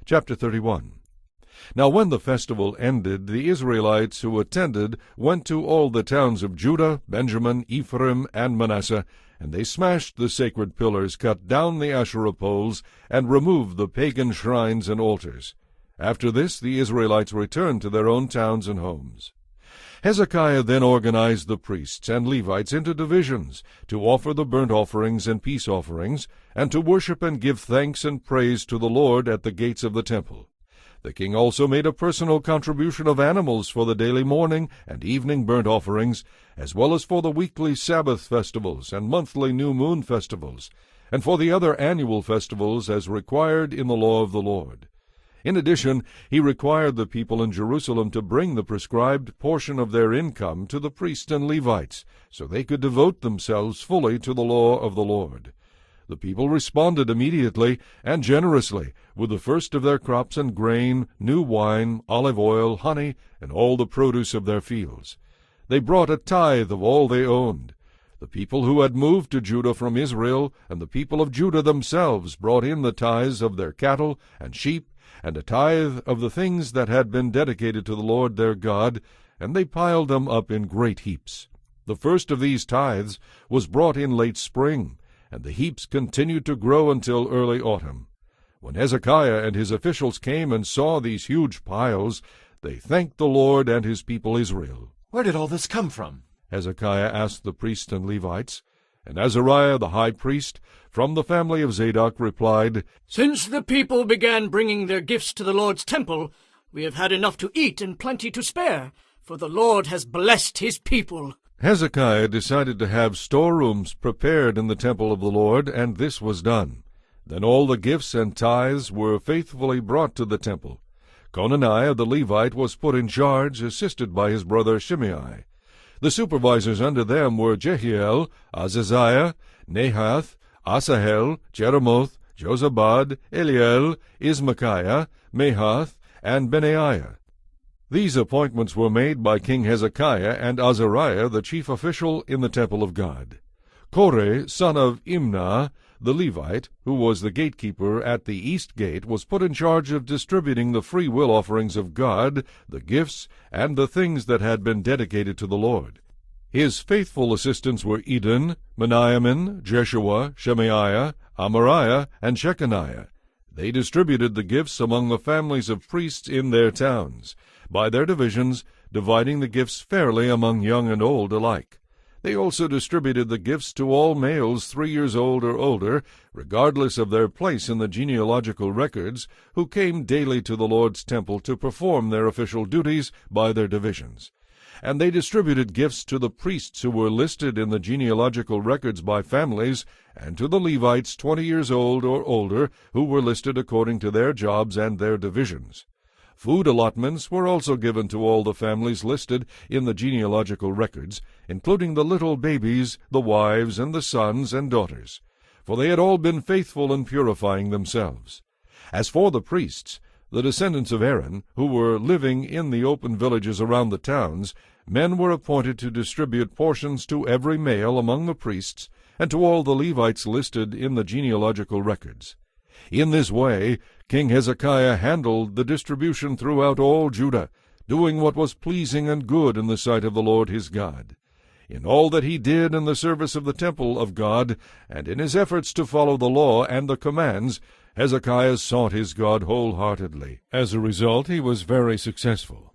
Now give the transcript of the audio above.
Chapter 31. Now when the festival ended, the Israelites who attended went to all the towns of Judah, Benjamin, Ephraim, and Manasseh, and they smashed the sacred pillars, cut down the Asherah poles, and removed the pagan shrines and altars. After this the Israelites returned to their own towns and homes. Hezekiah then organized the priests and Levites into divisions, to offer the burnt offerings and peace offerings, and to worship and give thanks and praise to the Lord at the gates of the temple. The king also made a personal contribution of animals for the daily morning and evening burnt offerings, as well as for the weekly Sabbath festivals and monthly new moon festivals, and for the other annual festivals as required in the law of the Lord. In addition, he required the people in Jerusalem to bring the prescribed portion of their income to the priests and Levites, so they could devote themselves fully to the law of the Lord. The people responded immediately and generously with the first of their crops and grain, new wine, olive oil, honey, and all the produce of their fields. They brought a tithe of all they owned. The people who had moved to Judah from Israel and the people of Judah themselves brought in the tithes of their cattle and sheep, and a tithe of the things that had been dedicated to the Lord their God, and they piled them up in great heaps. The first of these tithes was brought in late spring, and the heaps continued to grow until early autumn. When Hezekiah and his officials came and saw these huge piles, they thanked the Lord and his people Israel. "Where did all this come from?" Hezekiah asked the priests and Levites. And Azariah the high priest, from the family of Zadok, replied, "Since the people began bringing their gifts to the Lord's temple, we have had enough to eat and plenty to spare, for the Lord has blessed his people." Hezekiah decided to have storerooms prepared in the temple of the Lord, and this was done. Then all the gifts and tithes were faithfully brought to the temple. Conaniah the Levite was put in charge, assisted by his brother Shimei. The supervisors under them were Jehiel, Azaziah, Nahath, Asahel, Jeremoth, Jozabad, Eliel, Ismachiah, Mahath, and Benaiah. These appointments were made by King Hezekiah and Azariah, the chief official in the temple of God. Koreh, son of Imnah, the Levite, who was the gatekeeper at the east gate, was put in charge of distributing the free will offerings of God, the gifts, and the things that had been dedicated to the Lord. His faithful assistants were Eden, Meniamin, Jeshua, Shemaiah, Amariah, and Shechaniah. They distributed the gifts among the families of priests in their towns, by their divisions, dividing the gifts fairly among young and old alike. They also distributed the gifts to all males 3 years old or older, regardless of their place in the genealogical records, who came daily to the Lord's temple to perform their official duties by their divisions. And they distributed gifts to the priests who were listed in the genealogical records by families, and to the Levites 20 years old or older, who were listed according to their jobs and their divisions. Food allotments were also given to all the families listed in the genealogical records, including the little babies, the wives, and the sons and daughters, for they had all been faithful in purifying themselves. As for the priests, the descendants of Aaron, who were living in the open villages around the towns, men were appointed to distribute portions to every male among the priests, and to all the Levites listed in the genealogical records. In this way, King Hezekiah handled the distribution throughout all Judah, doing what was pleasing and good in the sight of the Lord his God. In all that he did in the service of the temple of God, and in his efforts to follow the law and the commands, Hezekiah sought his God wholeheartedly. As a result, he was very successful.